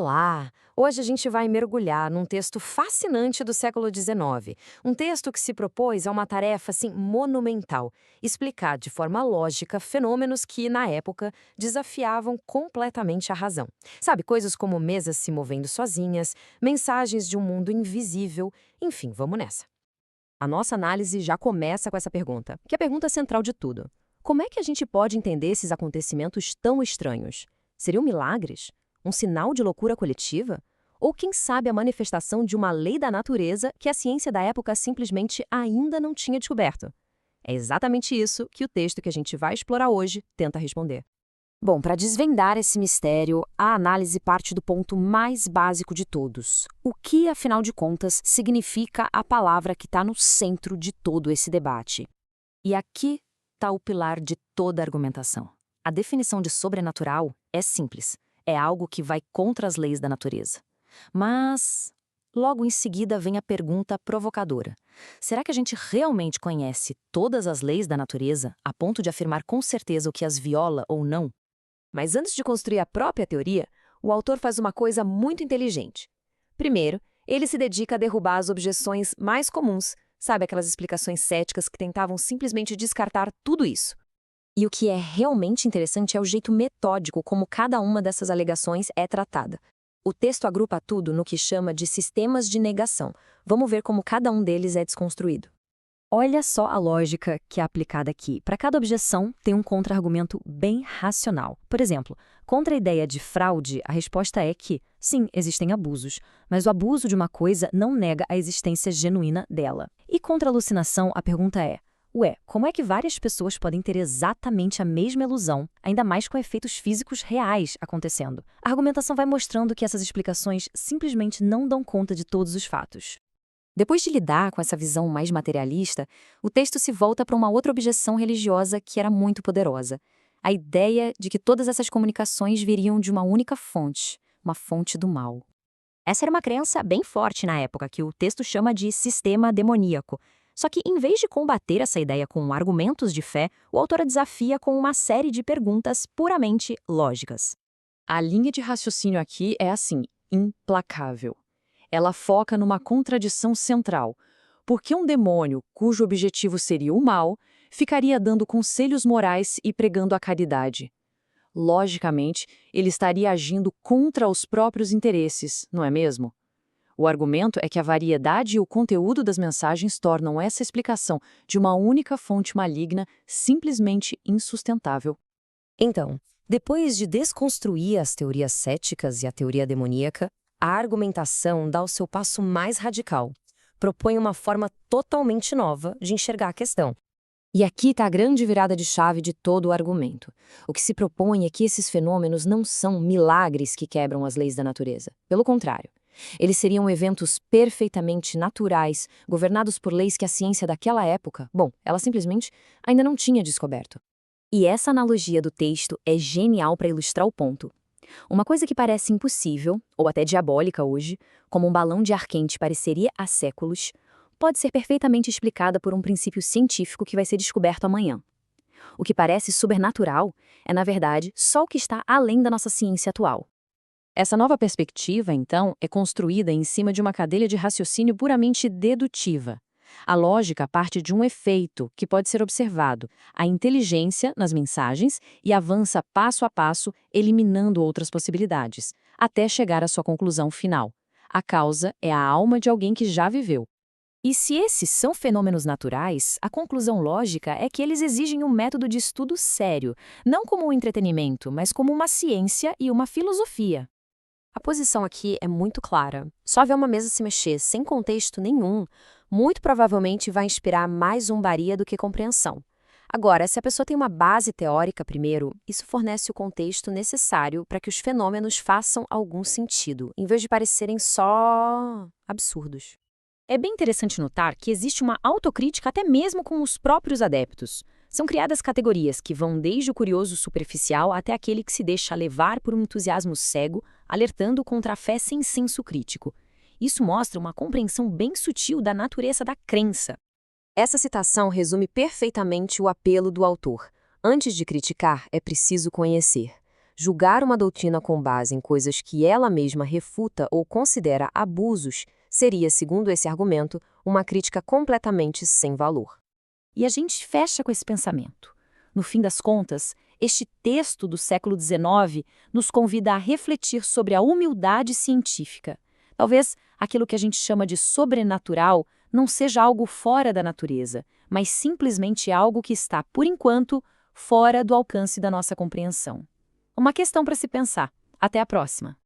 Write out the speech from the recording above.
Olá! Hoje a gente vai mergulhar num texto fascinante do século XIX. Um texto que se propôs a uma tarefa assim monumental: explicar de forma lógica fenômenos que, na época, desafiavam completamente a razão. Sabe, coisas como mesas se movendo sozinhas, mensagens de um mundo invisível. Enfim, vamos nessa. A nossa análise já começa com essa pergunta, que é a pergunta central de tudo. Como é que a gente pode entender esses acontecimentos tão estranhos? Seriam milagres? Um sinal de loucura coletiva? Ou, quem sabe, a manifestação de uma lei da natureza que a ciência da época simplesmente ainda não tinha descoberto? É exatamente isso que o texto que a gente vai explorar hoje tenta responder. Bom, para desvendar esse mistério, a análise parte do ponto mais básico de todos. O que, afinal de contas, significa a palavra que está no centro de todo esse debate? E aqui está o pilar de toda a argumentação. A definição de sobrenatural é simples. É algo que vai contra as leis da natureza. Mas, logo em seguida vem a pergunta provocadora. Será que a gente realmente conhece todas as leis da natureza, a ponto de afirmar com certeza o que as viola ou não? Mas antes de construir a própria teoria, o autor faz uma coisa muito inteligente. Primeiro, ele se dedica a derrubar as objeções mais comuns, sabe, aquelas explicações céticas que tentavam simplesmente descartar tudo isso. E o que é realmente interessante é o jeito metódico como cada uma dessas alegações é tratada. O texto agrupa tudo no que chama de sistemas de negação. Vamos ver como cada um deles é desconstruído. Olha só a lógica que é aplicada aqui. Para cada objeção, tem um contra-argumento bem racional. Por exemplo, contra a ideia de fraude, a resposta é que, sim, existem abusos, mas o abuso de uma coisa não nega a existência genuína dela. E contra a alucinação, a pergunta é: ué, como é que várias pessoas podem ter exatamente a mesma ilusão, ainda mais com efeitos físicos reais acontecendo? A argumentação vai mostrando que essas explicações simplesmente não dão conta de todos os fatos. Depois de lidar com essa visão mais materialista, o texto se volta para uma outra objeção religiosa que era muito poderosa: a ideia de que todas essas comunicações viriam de uma única fonte, uma fonte do mal. Essa era uma crença bem forte na época, que o texto chama de sistema demoníaco. Só que, em vez de combater essa ideia com argumentos de fé, o autor a desafia com uma série de perguntas puramente lógicas. A linha de raciocínio aqui é assim, implacável. Ela foca numa contradição central. Por que um demônio, cujo objetivo seria o mal, ficaria dando conselhos morais e pregando a caridade? Logicamente, ele estaria agindo contra os próprios interesses, não é mesmo? O argumento é que a variedade e o conteúdo das mensagens tornam essa explicação de uma única fonte maligna simplesmente insustentável. Então, depois de desconstruir as teorias céticas e a teoria demoníaca, a argumentação dá o seu passo mais radical. Propõe uma forma totalmente nova de enxergar a questão. E aqui está a grande virada de chave de todo o argumento. O que se propõe é que esses fenômenos não são milagres que quebram as leis da natureza. Pelo contrário, eles seriam eventos perfeitamente naturais, governados por leis que a ciência daquela época, bom, ela simplesmente ainda não tinha descoberto. E essa analogia do texto é genial para ilustrar o ponto. Uma coisa que parece impossível, ou até diabólica hoje, como um balão de ar quente pareceria há séculos, pode ser perfeitamente explicada por um princípio científico que vai ser descoberto amanhã. O que parece sobrenatural é, na verdade, só o que está além da nossa ciência atual. Essa nova perspectiva, então, é construída em cima de uma cadeia de raciocínio puramente dedutiva. A lógica parte de um efeito que pode ser observado, a inteligência nas mensagens, e avança passo a passo, eliminando outras possibilidades, até chegar à sua conclusão final. A causa é a alma de alguém que já viveu. E se esses são fenômenos naturais, a conclusão lógica é que eles exigem um método de estudo sério, não como um entretenimento, mas como uma ciência e uma filosofia. A posição aqui é muito clara. Só ver uma mesa se mexer sem contexto nenhum, muito provavelmente vai inspirar mais zombaria do que compreensão. Agora, se a pessoa tem uma base teórica primeiro, isso fornece o contexto necessário para que os fenômenos façam algum sentido, em vez de parecerem só absurdos. É bem interessante notar que existe uma autocrítica até mesmo com os próprios adeptos. São criadas categorias que vão desde o curioso superficial até aquele que se deixa levar por um entusiasmo cego, alertando contra a fé sem senso crítico. Isso mostra uma compreensão bem sutil da natureza da crença. Essa citação resume perfeitamente o apelo do autor. Antes de criticar, é preciso conhecer. Julgar uma doutrina com base em coisas que ela mesma refuta ou considera abusos seria, segundo esse argumento, uma crítica completamente sem valor. E a gente fecha com esse pensamento. No fim das contas, este texto do século XIX nos convida a refletir sobre a humildade científica. Talvez aquilo que a gente chama de sobrenatural não seja algo fora da natureza, mas simplesmente algo que está, por enquanto, fora do alcance da nossa compreensão. Uma questão para se pensar. Até a próxima!